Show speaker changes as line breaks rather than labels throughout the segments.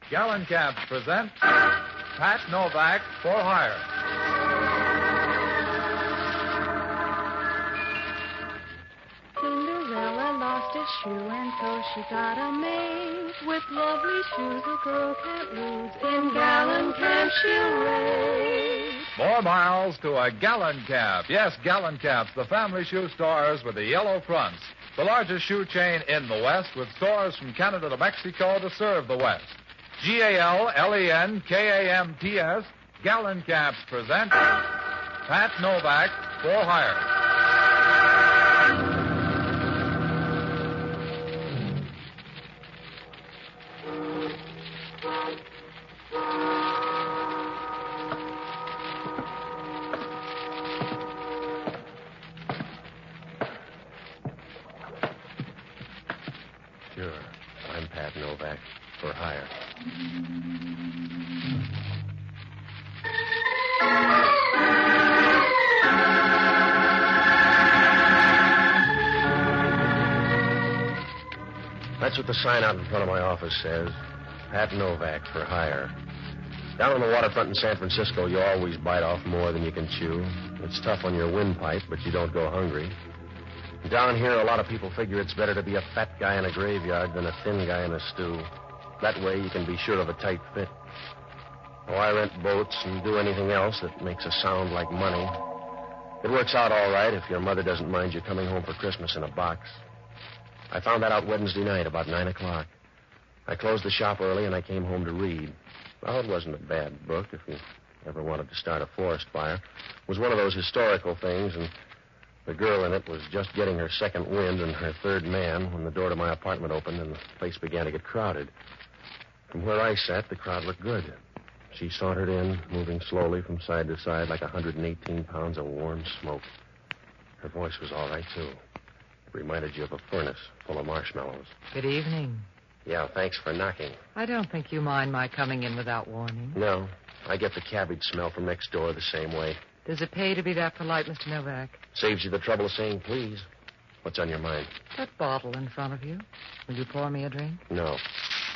Gallon Cabs present Pat Novak for Hire.
Cinderella lost a shoe, and so she got a maid. With lovely shoes a girl can't lose. In Gallon Cabs she'll race.
More miles to a Gallon Cab. Yes, Gallon Cabs, the family shoe stores with the yellow fronts. The largest shoe chain in the West, with stores from Canada to Mexico to serve the West. GALLENKAMPS, Gallon Cabs present Pat Novak for Hire.
Sure. I'm Pat Novak for hire. That's what the sign out in front of my office says. Pat Novak for hire. Down on the waterfront in San Francisco, you always bite off more than you can chew. It's tough on your windpipe, but you don't go hungry. Down here, a lot of people figure it's better to be a fat guy in a graveyard than a thin guy in a stew. That way you can be sure of a tight fit. Oh, I rent boats and do anything else that makes a sound like money. It works out all right if your mother doesn't mind you coming home for Christmas in a box. I found that out Wednesday night about 9 o'clock. I closed the shop early and I came home to read. Well, it wasn't a bad book if you ever wanted to start a forest fire. It was one of those historical things, and the girl in it was just getting her second wind and her third man when the door to my apartment opened and the place began to get crowded. From where I sat, the crowd looked good. She sauntered in, moving slowly from side to side like 118 pounds of warm smoke. Her voice was all right, too. It reminded you of a furnace full of marshmallows.
Good evening.
Yeah, thanks for knocking.
I don't think you mind my coming in without warning.
No, I get the cabbage smell from next door the same way.
Does it pay to be that polite, Mr. Novak?
Saves you the trouble of saying please. What's on your mind?
That bottle in front of you. Will you pour me a drink?
No.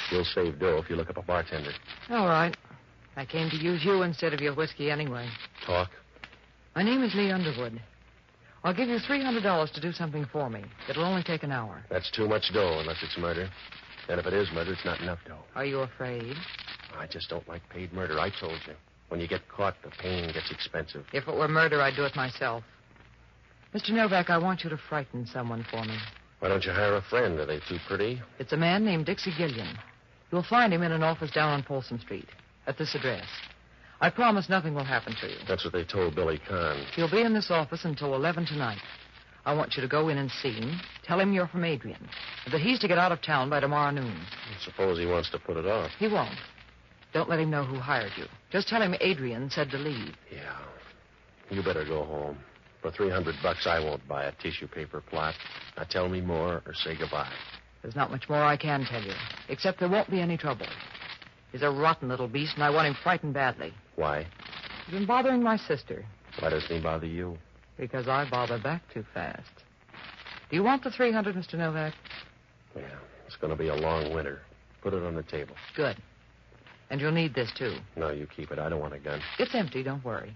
You'll save dough if you look up a bartender.
All right. I came to use you instead of your whiskey anyway.
Talk.
My name is Lee Underwood. I'll give you $300 to do something for me. It'll only take an hour.
That's too much dough unless it's murder. And if it is murder, it's not enough dough.
Are you afraid?
I just don't like paid murder. I told you. When you get caught, the pain gets expensive.
If it were murder, I'd do it myself. Mr. Novak, I want you to frighten someone for me.
Why don't you hire a friend? Are they too pretty?
It's a man named Dixie Gillian. You'll find him in an office down on Folsom Street, at this address. I promise nothing will happen to you.
That's what they told Billy Kahn.
He'll be in this office until 11 tonight. I want you to go in and see him. Tell him you're from Adrian, and that he's to get out of town by tomorrow noon.
Suppose he wants to put it off.
He won't. Don't let him know who hired you. Just tell him Adrian said to leave.
Yeah. You better go home. For $300, I won't buy a tissue paper plot. Now tell me more or say goodbye.
There's not much more I can tell you, except there won't be any trouble. He's a rotten little beast, and I want him frightened badly.
Why?
He's been bothering my sister.
Why doesn't he bother you?
Because I bother back too fast. Do you want the $300, Mr. Novak?
Yeah, it's going to be a long winter. Put it on the table.
Good. And you'll need this, too.
No, you keep it. I don't want a gun.
It's empty, don't worry.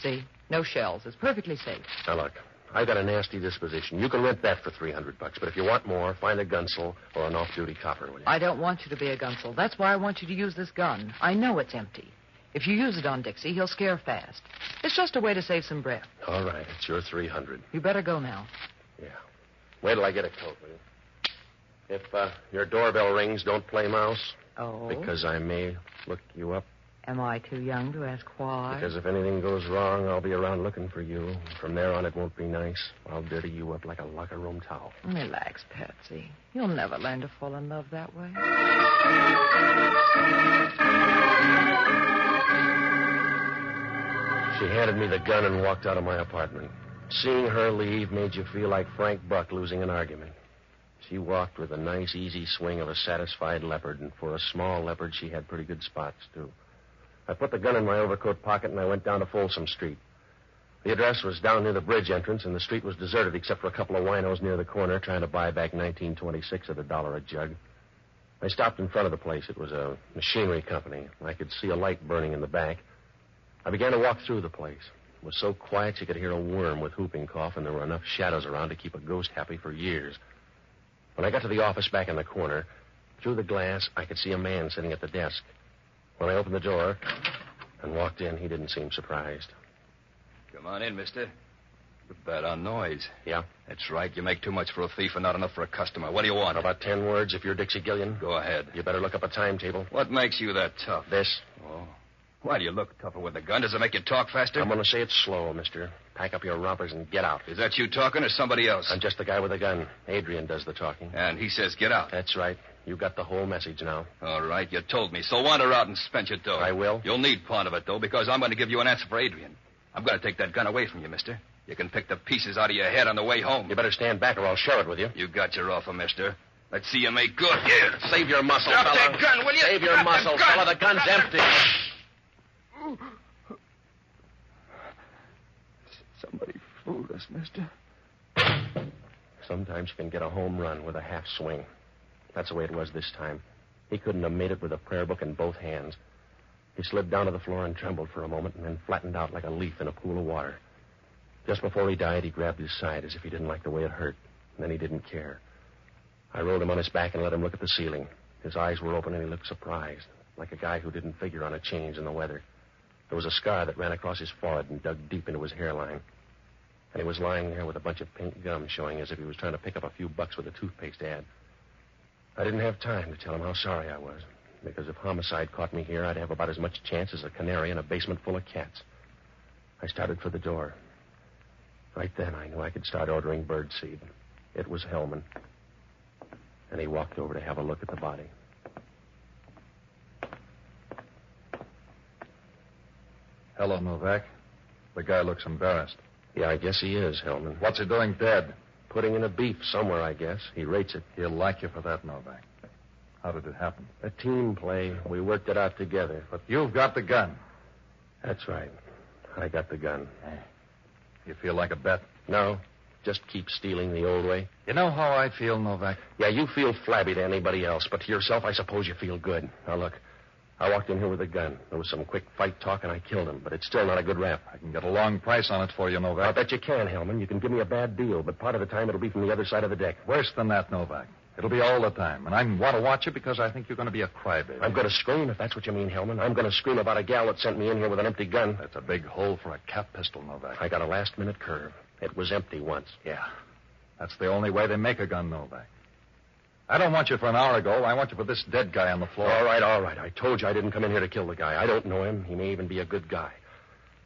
See? No shells. It's perfectly safe.
Now, look, I've got a nasty disposition. You can rent that for $300, but if you want more, find a gunsel or an off-duty copper, will you?
I don't want you to be a gunsel. That's why I want you to use this gun. I know it's empty. If you use it on Dixie, he'll scare fast. It's just a way to save some breath.
All right, it's your $300.
You better go now.
Yeah. Wait till I get a coat, will you? If your doorbell rings, don't play mouse.
Oh?
Because I may look you up.
Am I too young to ask why?
Because if anything goes wrong, I'll be around looking for you. From there on, it won't be nice. I'll dirty you up like a locker room towel.
Relax, Patsy. You'll never learn to fall in love that way.
She handed me the gun and walked out of my apartment. Seeing her leave made you feel like Frank Buck losing an argument. She walked with a nice, easy swing of a satisfied leopard, and for a small leopard, she had pretty good spots, too. I put the gun in my overcoat pocket, and I went down to Folsom Street. The address was down near the bridge entrance, and the street was deserted except for a couple of winos near the corner trying to buy back 1926 at $1 a jug. I stopped in front of the place. It was a machinery company. I could see a light burning in the back. I began to walk through the place. It was so quiet you could hear a worm with whooping cough, and there were enough shadows around to keep a ghost happy for years. When I got to the office back in the corner, through the glass, I could see a man sitting at the desk. When I opened the door and walked in, he didn't seem surprised.
Come on in, mister. You're bad on noise.
Yeah?
That's right. You make too much for a thief and not enough for a customer. What do you want?
About 10 words if you're Dixie Gillian.
Go ahead.
You better look up a timetable.
What makes you that tough?
This.
Oh. Why do you look tougher with a gun? Does it make you talk faster?
I'm going to say it slow, mister. Pack up your rompers and get out.
Is that you talking or somebody else?
I'm just the guy with a gun. Adrian does the talking.
And he says get out.
That's right. You got the whole message now.
All right, you told me. So wander out and spend your dough.
I will.
You'll need part of it, though, because I'm going to give you an answer for Adrian. I'm going to take that gun away from you, mister. You can pick the pieces out of your head on the way home.
You better stand back or I'll share it with you.
You got your offer, mister. Let's see you make good. Here.
Save your muscle,
Drop
fella.
that gun, will you?
Save your
Drop
muscle,
that gun.
fella. The gun's empty.
Somebody fooled us, mister.
Sometimes you can get a home run with a half swing. That's the way it was this time. He couldn't have made it with a prayer book in both hands. He slid down to the floor and trembled for a moment and then flattened out like a leaf in a pool of water. Just before he died, he grabbed his side as if he didn't like the way it hurt. And then he didn't care. I rolled him on his back and let him look at the ceiling. His eyes were open and he looked surprised, like a guy who didn't figure on a change in the weather. There was a scar that ran across his forehead and dug deep into his hairline. And he was lying there with a bunch of pink gum showing as if he was trying to pick up a few bucks with a toothpaste ad. I didn't have time to tell him how sorry I was, because if homicide caught me here, I'd have about as much chance as a canary in a basement full of cats. I started for the door. Right then, I knew I could start ordering birdseed. It was Hellman. And he walked over to have a look at the body.
Hello, Novak. The guy looks embarrassed.
Yeah, I guess he is, Hellman.
What's he doing dead?
Putting in a beef somewhere, I guess. He rates it.
He'll like you for that, Novak. How did it happen?
A team play. We worked it out together.
But you've got the gun.
That's right. I got the gun.
You feel like a bet?
No. Just keep stealing the old way.
You know how I feel, Novak?
Yeah, you feel flabby to anybody else, but to yourself, I suppose you feel good. Now, look. I walked in here with a gun. There was some quick fight talk, and I killed him, but it's still not a good rap.
I can get a long price on it for you, Novak.
I bet you can, Hellman. You can give me a bad deal, but part of the time it'll be from the other side of the deck.
Worse than that, Novak. It'll be all the time, and I want to watch you because I think you're going to be a crybaby.
I'm going to scream, if that's what you mean, Hellman. I'm going to scream about a gal that sent me in here with an empty gun.
That's a big hole for a cap pistol, Novak.
I got a last-minute curve. It was empty once.
Yeah. That's the only way they make a gun, Novak. I don't want you for an hour ago. I want you for this dead guy on the floor.
All right. I told you I didn't come in here to kill the guy. I don't know him. He may even be a good guy.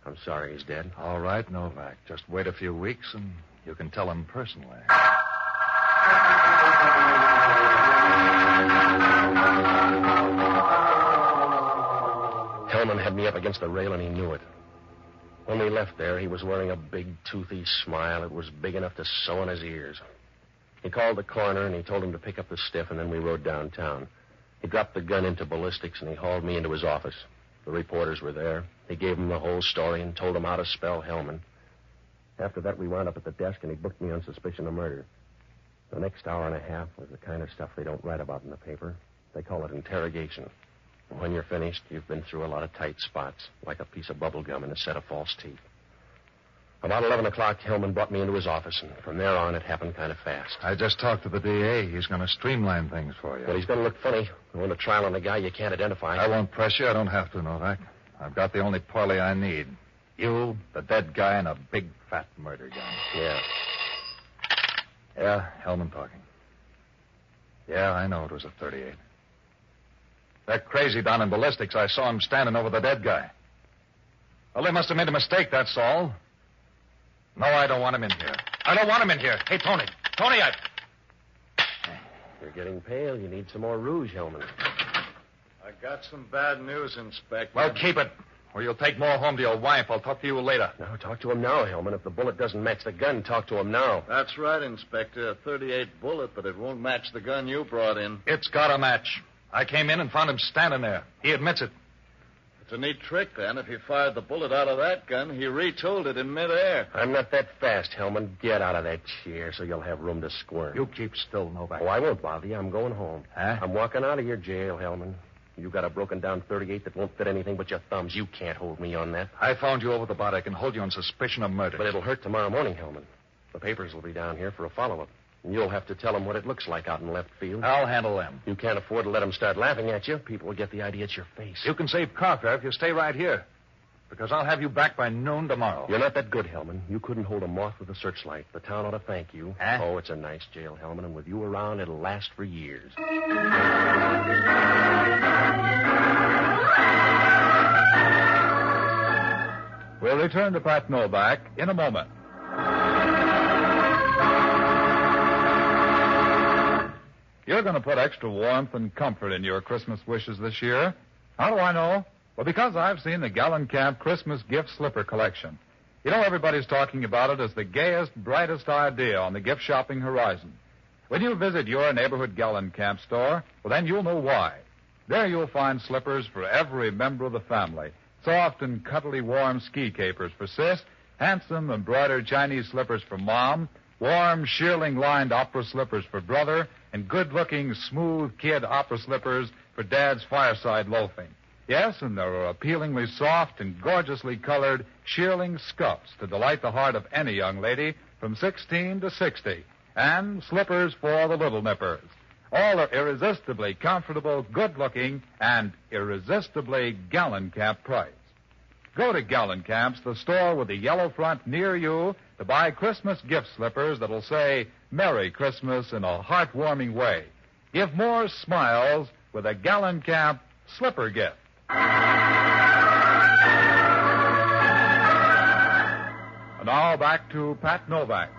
I'm sorry he's dead.
All right, Novak. Just wait a few weeks and you can tell him personally.
Hellman had me up against the rail and he knew it. When we left there, he was wearing a big, toothy smile. It was big enough to sew on his ears. He called the coroner, and he told him to pick up the stiff, and then we rode downtown. He dropped the gun into ballistics, and he hauled me into his office. The reporters were there. He gave them the whole story and told them how to spell Hellman. After that, we wound up at the desk, and he booked me on suspicion of murder. The next hour and a half was the kind of stuff they don't write about in the paper. They call it interrogation. And when you're finished, you've been through a lot of tight spots, like a piece of bubble gum in a set of false teeth. About 11 o'clock, Hellman brought me into his office, and from there on, it happened kind of fast.
I just talked to the DA. He's going to streamline things for you.
Well, he's going to look funny. Going to trial on a guy you can't identify.
I won't press you. I don't have to, Novak. I've got the only parley I need. You, the dead guy, and a big, fat murder gun.
Yeah.
Yeah, Hellman talking. Yeah, I know it was a .38. That crazy down in ballistics, I saw him standing over the dead guy. Well, they must have made a mistake, that's all. No, I don't want him in here. I don't want him in here. Hey, Tony. Tony,
You're getting pale. You need some more rouge, Hellman.
I got some bad news, Inspector.
Well, keep it, or you'll take more home to your wife. I'll talk to you later.
No, talk to him now, Hellman. If the bullet doesn't match the gun, talk to him now.
That's right, Inspector. A .38 bullet, but it won't match the gun you brought in.
It's got a match. I came in and found him standing there. He admits it.
It's a neat trick, then. If he fired the bullet out of that gun, he retooled it in midair.
I'm not that fast, Hellman. Get out of that chair so you'll have room to squirm.
You keep still, Novak.
Oh, I won't bother you. I'm going home.
Huh?
I'm walking out of your jail, Hellman. You got a broken-down .38 that won't fit anything but your thumbs. You can't hold me on that.
I found you over the bar. I can hold you on suspicion of murder.
But it'll hurt tomorrow morning, Hellman. The papers will be down here for a follow-up. And you'll have to tell them what it looks like out in left field.
I'll handle them.
You can't afford to let them start laughing at you. People will get the idea it's your face.
You can save carfare if you stay right here. Because I'll have you back by noon tomorrow.
You're not that good, Hellman. You couldn't hold a moth with a searchlight. The town ought to thank you.
Huh?
Oh, it's a nice jail, Hellman, and with you around, it'll last for years.
We'll return to Pat Novak in a moment. You're going to put extra warmth and comfort in your Christmas wishes this year. How do I know? Well, because I've seen the Gallon Camp Christmas gift slipper collection. You know, everybody's talking about it as the gayest, brightest idea on the gift shopping horizon. When you visit your neighborhood Gallon Camp store, well, then you'll know why. There you'll find slippers for every member of the family. Soft and cuddly warm ski capers for Sis, handsome embroidered Chinese slippers for Mom, warm shearling-lined opera slippers for Brother, and good-looking smooth kid opera slippers for Dad's fireside loafing. Yes, and there are appealingly soft and gorgeously colored shearling scuffs to delight the heart of any young lady from 16 to 60, and slippers for the little nippers. All are irresistibly comfortable, good-looking, and irresistibly Gallon Camp priced. Go to Gallon Camp's, the store with the yellow front near you, to buy Christmas gift slippers that'll say Merry Christmas in a heartwarming way. Give more smiles with a Gallon Camp slipper gift. And now back to Pat Novak.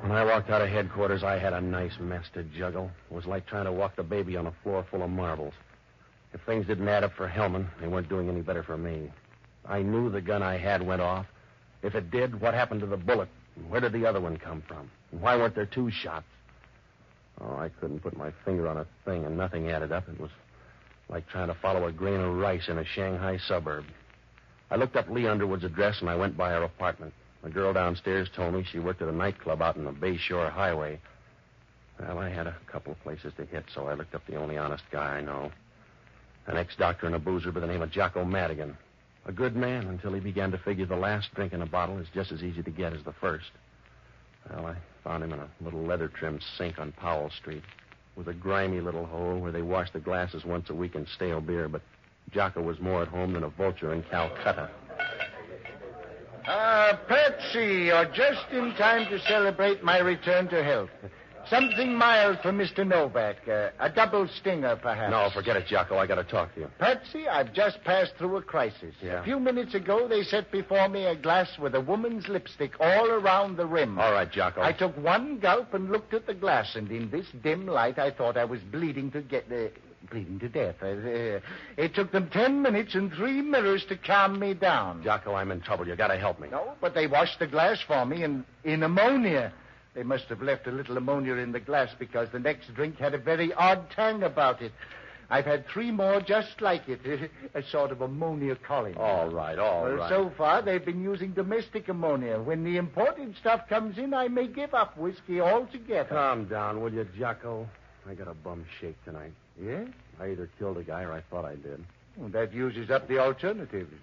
When I walked out of headquarters, I had a nice mess to juggle. It was like trying to walk the baby on a floor full of marbles. If things didn't add up for Hellman, they weren't doing any better for me. I knew the gun I had went off. If it did, what happened to the bullet? Where did the other one come from? And why weren't there two shots? Oh, I couldn't put my finger on a thing, and nothing added up. It was like trying to follow a grain of rice in a Shanghai suburb. I looked up Lee Underwood's address, and I went by her apartment. The girl downstairs told me she worked at a nightclub out on the Bayshore Highway. Well, I had a couple of places to hit, so I looked up the only honest guy I know. An ex-doctor and a boozer by the name of Jocko Madigan. A good man until he began to figure the last drink in a bottle is just as easy to get as the first. Well, I found him in a little leather-trimmed sink on Powell Street with a grimy little hole where they wash the glasses once a week in stale beer, but Jocko was more at home than a vulture in Calcutta.
Patsy, you're just in time to celebrate my return to health. Something mild for Mr. Novak. A double stinger, perhaps.
No, forget it, Jocko. I got to talk to you.
Patsy, I've just passed through a crisis.
Yeah?
A few minutes ago, they set before me a glass with a woman's lipstick all around the rim.
All right, Jocko.
I took one gulp and looked at the glass, and in this dim light, I thought I was bleeding to death. It took them 10 minutes and 3 mirrors to calm me down.
Jocko, I'm in trouble. You got to help me.
No, but they washed the glass for me in ammonia. They must have left a little ammonia in the glass because the next drink had a very odd tang about it. I've had 3 more just like it, a sort of ammonia colony.
All right.
So far, they've been using domestic ammonia. When the imported stuff comes in, I may give up whiskey altogether.
Calm down, will you, Jocko? I got a bum shake tonight.
Yeah?
I either killed a guy or I thought I did.
Well, that uses up the alternatives.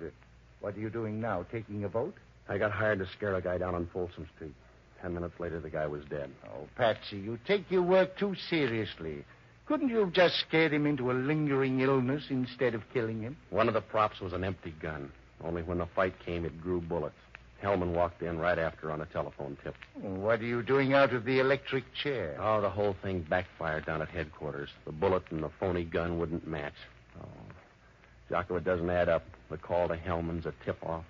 What are you doing now, taking a vote?
I got hired to scare a guy down on Folsom Street. 10 minutes later, the guy was dead.
Oh, Patsy, you take your work too seriously. Couldn't you have just scared him into a lingering illness instead of killing him?
One of the props was an empty gun. Only when the fight came, it grew bullets. Hellman walked in right after on a telephone tip.
What are you doing out of the electric chair?
Oh, the whole thing backfired down at headquarters. The bullet and the phony gun wouldn't match. Oh, Jocko, it doesn't add up. The call to Hellman's a tip-off.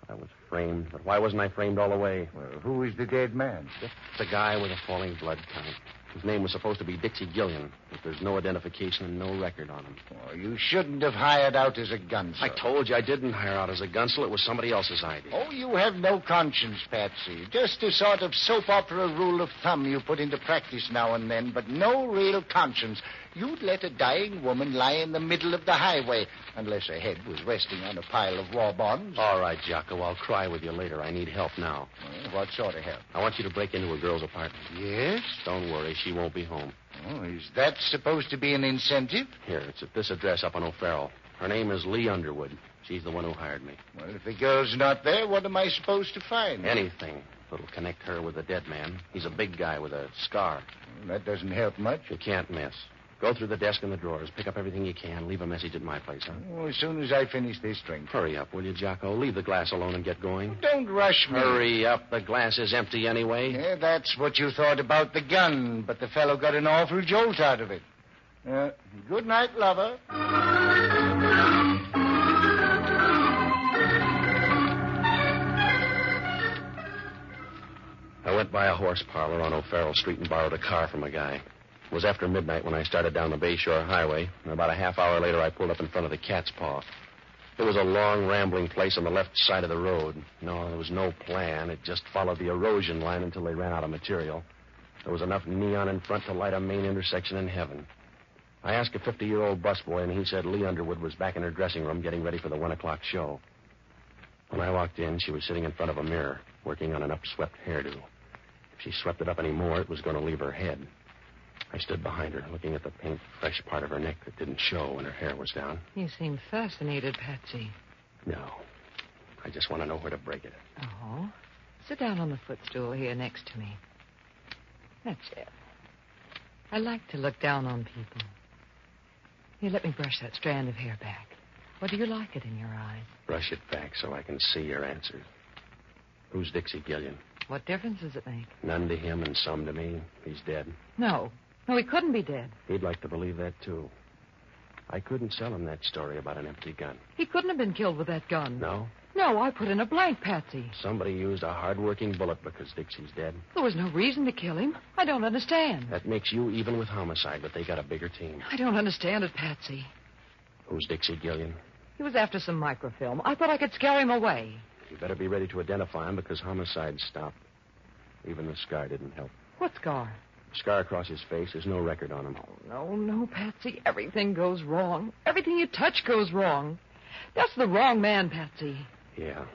I was framed, but why wasn't I framed all the way?
Well, who is the dead man?
Just the guy with a falling blood count. His name was supposed to be Dixie Gillian. He but there's no identification and no record on him.
Oh, you shouldn't have hired out as a gunsel.
I told you I didn't hire out as a gunsel. It was somebody else's idea.
Oh, you have no conscience, Patsy. Just a sort of soap opera rule of thumb you put into practice now and then, but no real conscience. You'd let a dying woman lie in the middle of the highway, unless her head was resting on a pile of war bonds.
All right, Jocko, I'll cry with you later. I need help now.
What sort of help?
I want you to break into a girl's apartment.
Yes?
Don't worry, she won't be home.
Oh, is that supposed to be an incentive?
Here, it's at this address up on O'Farrell. Her name is Lee Underwood. She's the one who hired me.
Well, if the girl's not there, what am I supposed to find?
Anything that'll connect her with the dead man. He's a big guy with a scar.
Well, that doesn't help much.
You can't miss. Go through the desk and the drawers. Pick up everything you can. Leave a message at my place, huh?
Oh, as soon as I finish this drink.
Hurry up, will you, Jocko? Leave the glass alone and get going.
Don't rush me.
Hurry up. The glass is empty anyway.
Yeah, that's what you thought about the gun, but the fellow got an awful jolt out of it. Good night, lover.
I went by a horse parlor on O'Farrell Street and borrowed a car from a guy. It was after midnight when I started down the Bayshore Highway, and about a half hour later I pulled up in front of the Cat's Paw. It was a long, rambling place on the left side of the road. No, there was no plan. It just followed the erosion line until they ran out of material. There was enough neon in front to light a main intersection in heaven. I asked a 50-year-old busboy, and he said Lee Underwood was back in her dressing room getting ready for the 1 o'clock show. When I walked in, she was sitting in front of a mirror, working on an upswept hairdo. If she swept it up any more, it was going to leave her head. I stood behind her, looking at the pink, fresh part of her neck that didn't show when her hair was down.
You seem fascinated, Patsy.
No. I just want to know where to break it.
Oh? Sit down on the footstool here next to me. That's it. I like to look down on people. Here, let me brush that strand of hair back. Or do you like it in your eyes?
Brush it back so I can see your answers. Who's Dixie Gillian?
What difference does it make?
None to him and some to me. He's dead.
No, he couldn't be dead.
He'd like to believe that, too. I couldn't sell him that story about an empty gun.
He couldn't have been killed with that gun.
No?
No, I put in a blank, Patsy.
Somebody used a hard-working bullet because Dixie's dead.
There was no reason to kill him. I don't understand.
That makes you even with homicide, but they got a bigger team.
I don't understand it, Patsy.
Who's Dixie Gillian?
He was after some microfilm. I thought I could scare him away.
You better be ready to identify him because homicide stopped. Even the scar didn't help.
What scar?
Scar across his face. There's no record on him.
Oh, no, Patsy. Everything goes wrong. Everything you touch goes wrong. That's the wrong man, Patsy.
Yeah.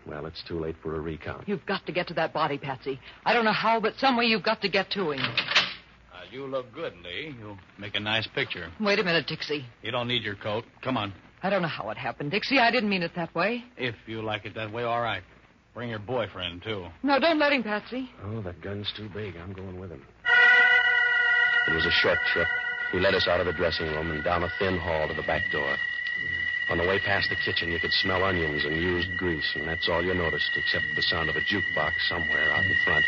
Well, it's too late for a recount.
You've got to get to that body, Patsy. I don't know how, but some way you've got to get to him.
You look good, Lee. You'll make a nice picture.
Wait a minute, Dixie.
You don't need your coat. Come on.
I don't know how it happened, Dixie. I didn't mean it that way.
If you like it that way, all right. Bring your boyfriend, too.
No, don't let him, Patsy.
Oh, that gun's too big. I'm going with him. It was a short trip. He led us out of the dressing room and down a thin hall to the back door. On the way past the kitchen, you could smell onions and used grease, and that's all you noticed, except the sound of a jukebox somewhere out in front,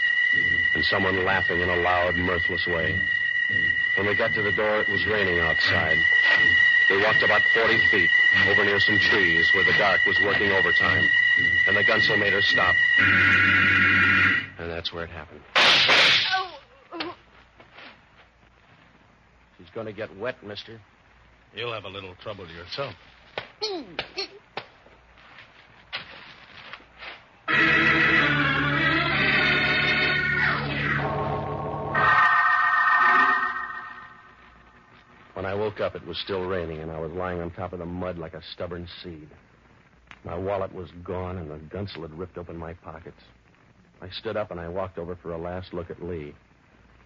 and someone laughing in a loud, mirthless way. When we got to the door, it was raining outside. We walked about 40 feet, over near some trees where the dark was working overtime, and the gunsel made her stop. And that's where it happened. She's going to get wet, mister.
You'll have a little trouble yourself.
When I woke up, it was still raining, and I was lying on top of the mud like a stubborn seed. My wallet was gone, and the gunsel had ripped open my pockets. I stood up, and I walked over for a last look at Lee.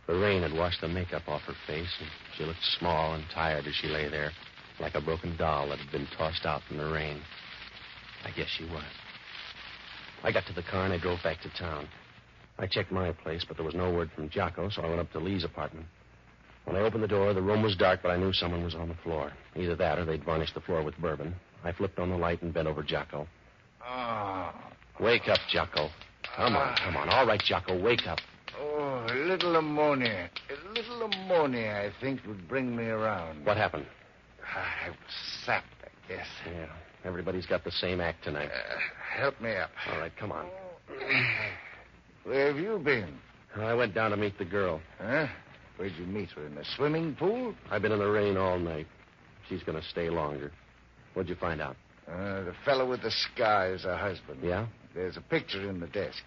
The rain had washed the makeup off her face, and she looked small and tired as she lay there, like a broken doll that had been tossed out in the rain. I guess she was. I got to the car, and I drove back to town. I checked my place, but there was no word from Jocko, so I went up to Lee's apartment. When I opened the door, the room was dark, but I knew someone was on the floor. Either that or they'd varnished the floor with bourbon. I flipped on the light and bent over Jocko. Wake up, Jocko. Come on. All right, Jocko, wake up.
Oh, a little ammonia. A little ammonia, I think, would bring me around.
What happened?
I was sapped, I guess.
Yeah, everybody's got the same act tonight.
Help me up.
All right, come on.
Where have you been?
I went down to meet the girl.
Huh? Where'd you meet her? In the swimming pool?
I've been in the rain all night. She's going to stay longer. What'd you find out?
The fellow with the scar is her husband.
Yeah?
There's a picture in the desk.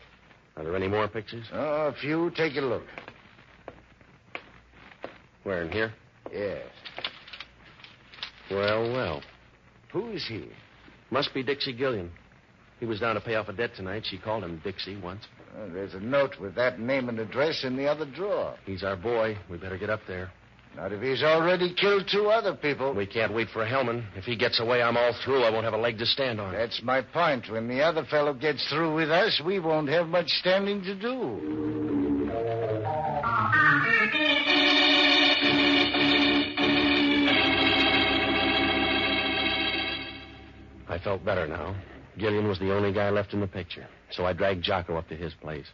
Are there any more pictures?
Oh, a few. Take a look.
Where, in here?
Yes.
Well.
Who is he?
Must be Dixie Gillian. He was down to pay off a debt tonight. She called him Dixie once.
There's a note with that name and address in the other drawer.
He's our boy. We better get up there.
Not if he's already killed 2 other people.
We can't wait for Hellman. If he gets away, I'm all through. I won't have a leg to stand on.
That's my point. When the other fellow gets through with us, we won't have much standing to do.
I felt better now. Gillian was the only guy left in the picture, so I dragged Jocko up to his place.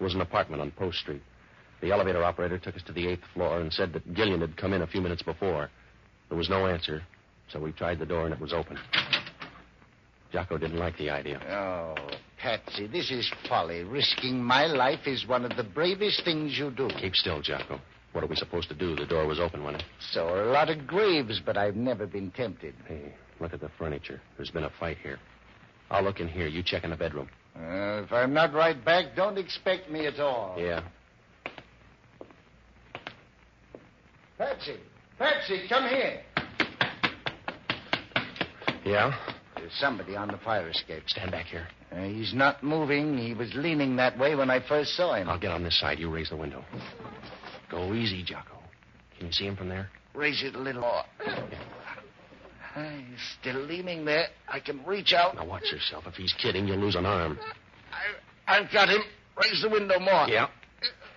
It was an apartment on Post Street. The elevator operator took us to the 8th floor and said that Gillian had come in a few minutes before. There was no answer, so we tried the door and it was open. Jocko didn't like the idea.
Oh, Patsy, this is folly. Risking my life is one of the bravest things you do.
Keep still, Jocko. What are we supposed to do? The door was open, wasn't it?
So are a lot of graves, but I've never been tempted.
Hey, look at the furniture. There's been a fight here. I'll look in here. You check in the bedroom.
If I'm not right back, don't expect me at all.
Yeah.
Patsy, come here.
Yeah?
There's somebody on the fire escape.
Stand back here.
He's not moving. He was leaning that way when I first saw him.
I'll get on this side. You raise the window. Go easy, Jocko. Can you see him from there?
Raise it a little more. He's still leaning there. I can reach out.
Now watch yourself. If he's kidding, you'll lose an arm.
I've got him. Raise the window more.
Yeah.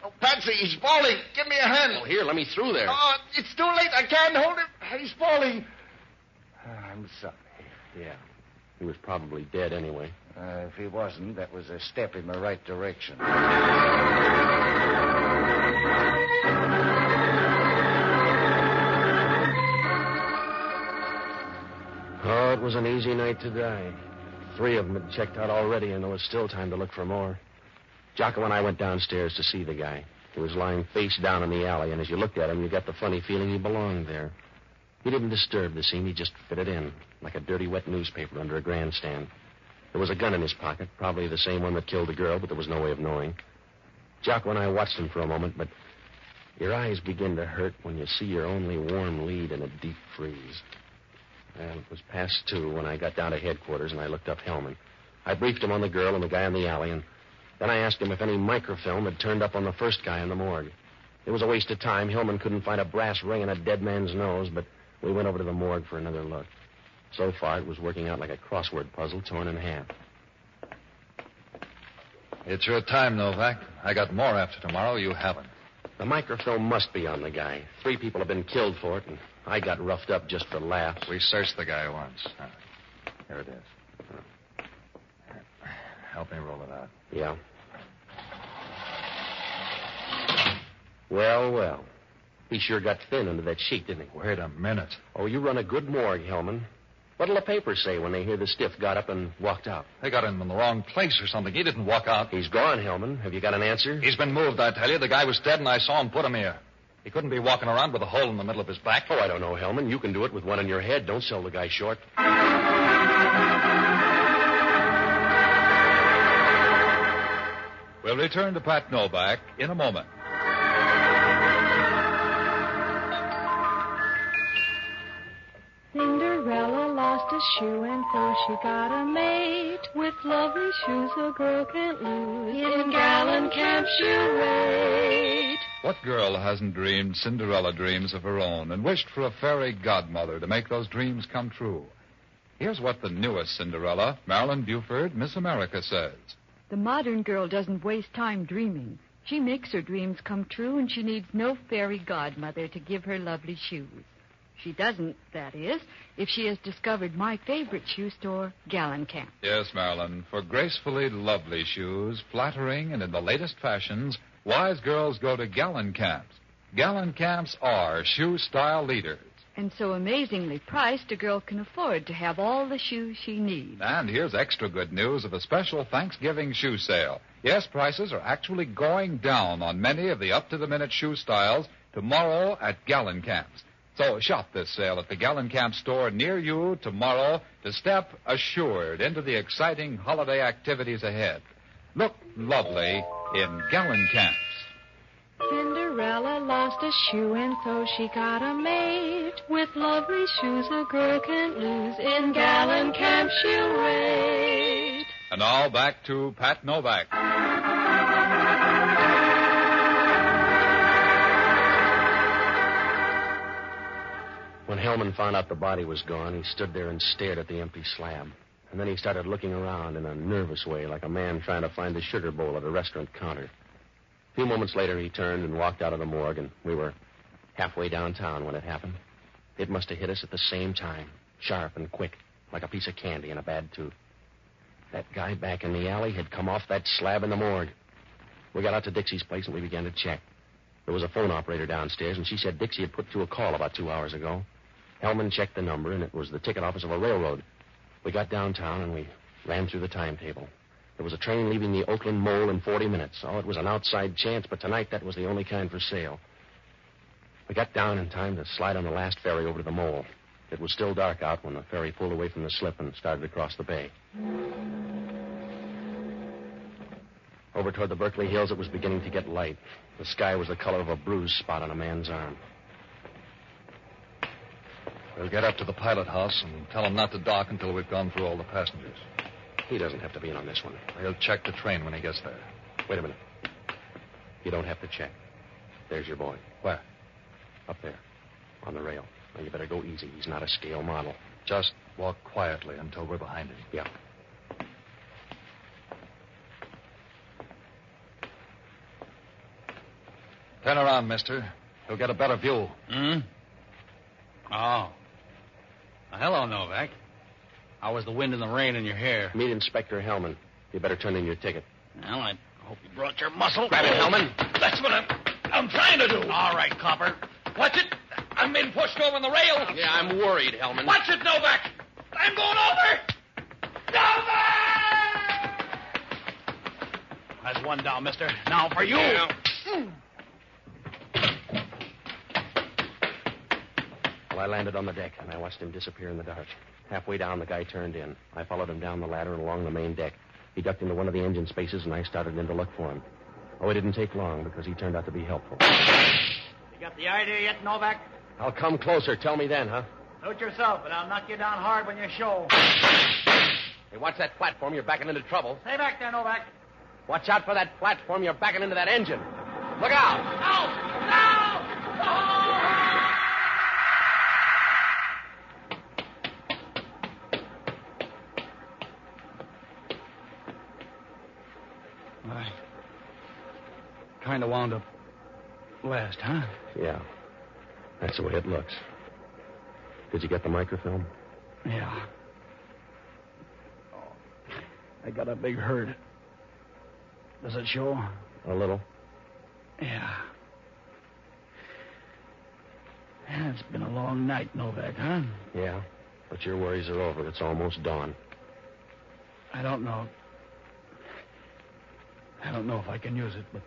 Oh, Patsy, he's falling. Give me a hand.
Well, here, let me through there.
Oh, it's too late. I can't hold him. He's falling. I'm sorry.
Yeah. He was probably dead anyway.
If he wasn't, that was a step in the right direction.
Oh, it was an easy night to die. 3 of them had checked out already, and there was still time to look for more. Jocko and I went downstairs to see the guy. He was lying face down in the alley, and as you looked at him, you got the funny feeling he belonged there. He didn't disturb the scene. He just fitted in, like a dirty, wet newspaper under a grandstand. There was a gun in his pocket, probably the same one that killed the girl, but there was no way of knowing. Jocko and I watched him for a moment, but your eyes begin to hurt when you see your only warm lead in a deep freeze. Well, it was past 2 when I got down to headquarters, and I looked up Hellman. I briefed him on the girl and the guy in the alley, and then I asked him if any microfilm had turned up on the first guy in the morgue. It was a waste of time. Hellman couldn't find a brass ring in a dead man's nose, but we went over to the morgue for another look. So far, it was working out like a crossword puzzle torn in half.
It's your time, Novak. I got more after tomorrow. You haven't.
The microfilm must be on the guy. 3 people have been killed for it, and I got roughed up just for laughs.
We searched the guy once. Here it is. Help me roll it out.
Yeah. Well. He sure got thin under that sheet, didn't he?
Wait a minute.
Oh, you run a good morgue, Hellman. What'll the papers say when they hear the stiff got up and walked out?
They got him in the wrong place or something. He didn't walk out.
He's gone, Hellman. Have you got an answer?
He's been moved, I tell you. The guy was dead, and I saw him put him here. He couldn't be walking around with a hole in the middle of his back.
Oh, I don't know, Hellman. You can do it with one in your head. Don't sell the guy short.
We'll return to Pat Novak in a moment.
Cinderella lost a shoe, and so she got a mate. With lovely shoes a girl can't lose. In gallant camp she'll wait.
What girl hasn't dreamed Cinderella dreams of her own and wished for a fairy godmother to make those dreams come true? Here's what the newest Cinderella, Marilyn Buford, Miss America, says.
The modern girl doesn't waste time dreaming. She makes her dreams come true, and she needs no fairy godmother to give her lovely shoes. She doesn't, that is, if she has discovered my favorite shoe store, Gallencamp.
Yes, Marilyn. For gracefully lovely shoes, flattering and in the latest fashions, wise girls go to Gallencamps. Gallencamps are shoe style leaders.
And so amazingly priced, a girl can afford to have all the shoes she needs.
And here's extra good news of a special Thanksgiving shoe sale. Yes, prices are actually going down on many of the up-to-the-minute shoe styles tomorrow at Gallon Camps. So shop this sale at the Gallon Camp store near you tomorrow to step assured into the exciting holiday activities ahead. Look lovely in Gallon Camps.
Cinderella lost a shoe and so she got a maid. With lovely shoes a girl can't lose. In Gallon Camp she'll raid.
And now back to Pat Novak.
When Hellman found out the body was gone, he stood there and stared at the empty slab. And then he started looking around in a nervous way, like a man trying to find the sugar bowl at a restaurant counter. A few moments later, he turned and walked out of the morgue, and we were halfway downtown when it happened. It must have hit us at the same time, sharp and quick, like a piece of candy in a bad tooth. That guy back in the alley had come off that slab in the morgue. We got out to Dixie's place, and we began to check. There was a phone operator downstairs, and she said Dixie had put through a call about 2 hours ago. Hellman checked the number, and it was the ticket office of a railroad. We got downtown, and we ran through the timetable. There was a train leaving the Oakland Mole in 40 minutes. Oh, it was an outside chance, but tonight that was the only kind for sale. We got down in time to slide on the last ferry over to the Mole. It was still dark out when the ferry pulled away from the slip and started across the bay. Over toward the Berkeley Hills, it was beginning to get light. The sky was the color of a bruised spot on a man's arm.
We'll get up to the pilot house and tell him not to dock until we've gone through all the passengers.
He doesn't have to be in on this one.
He'll check the train when he gets there.
Wait a minute. You don't have to check. There's your boy.
Where?
Up there. On the rail. Now, you better go easy. He's not a scale model.
Just walk quietly until we're behind him.
Yeah.
Turn around, mister. You'll get a better view.
Hmm? Oh. Well, hello, Novak. How was the wind and the rain in your hair?
Meet Inspector Hellman. You better turn in your ticket.
Well, I hope you brought your muscle.
Grab it, Hellman.
That's what I'm trying to do.
All right, copper.
Watch it. I'm being pushed over on the rail.
Yeah, I'm worried, Hellman.
Watch it, Novak. I'm going over. Novak!
There's one down, mister. Now for you.
Yeah. Well, I landed on the deck, and I watched him disappear in the dark. Halfway down, the guy turned in. I followed him down the ladder and along the main deck. He ducked into one of the engine spaces, and I started in to look for him. Oh, it didn't take long, because he turned out to be helpful.
You got the idea yet, Novak?
I'll come closer. Tell me then, huh?
Suit yourself, but I'll knock you down hard when you show.
Hey, watch that platform. You're backing into trouble.
Stay back there, Novak.
Watch out for that platform. You're backing into that engine. Look out!
No! No! Oh!
I kind of wound up last, huh?
Yeah. That's the way it looks. Did you get the microfilm?
Yeah. I got a big hurt. Does it show?
A little.
Yeah. Yeah, it's been a long night, Novak, huh?
Yeah. But your worries are over. It's almost dawn.
I don't know. I don't know if I can use it, but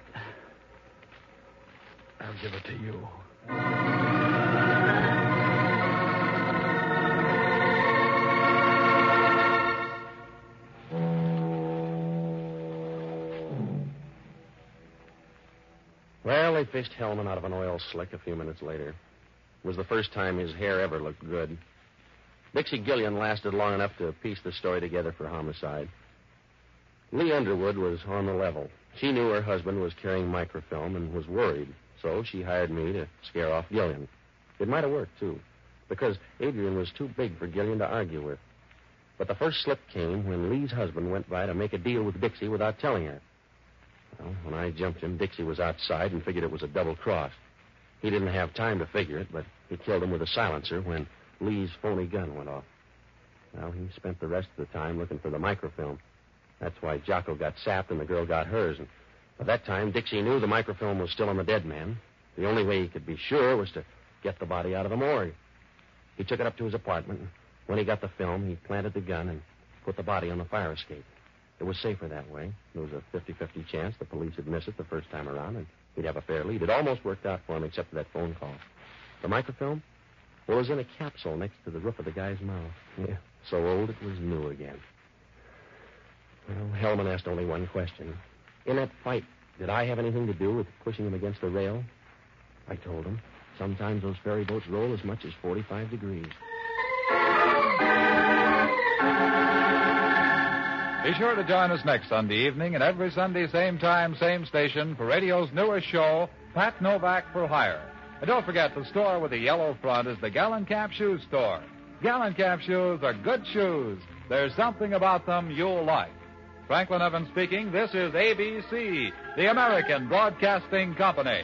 I'll give it to you.
Well, they fished Hellman out of an oil slick a few minutes later. It was the first time his hair ever looked good. Dixie Gillian lasted long enough to piece the story together for homicide. Lee Underwood was on the level. She knew her husband was carrying microfilm and was worried, so she hired me to scare off Gillian. It might have worked, too, because Adrian was too big for Gillian to argue with. But the first slip came when Lee's husband went by to make a deal with Dixie without telling her. Well, when I jumped him, Dixie was outside and figured it was a double cross. He didn't have time to figure it, but he killed him with a silencer when Lee's phony gun went off. Well, he spent the rest of the time looking for the microfilm. That's why Jocko got sapped and the girl got hers. And by that time, Dixie knew the microfilm was still on the dead man. The only way he could be sure was to get the body out of the morgue. He took it up to his apartment, and when he got the film, he planted the gun and put the body on the fire escape. It was safer that way. There was a 50-50 chance the police would miss it the first time around, and He'd have a fair lead. It almost worked out for him, except for that phone call. The microfilm? Well, it was in a capsule next to the roof of the guy's mouth. Yeah, so old it was new again. Well, Hellman asked only one question. In that fight, did I have anything to do with pushing him against the rail? I told him. Sometimes those ferry boats roll as much as 45 degrees.
Be sure to join us next Sunday evening and every Sunday, same time, same station, for radio's newest show, Pat Novak for Hire. And don't forget, the store with the yellow front is the Gallon Cap Shoe Store. Gallon Cap shoes are good shoes. There's something about them you'll like. Franklin Evans speaking. This is ABC, the American Broadcasting Company.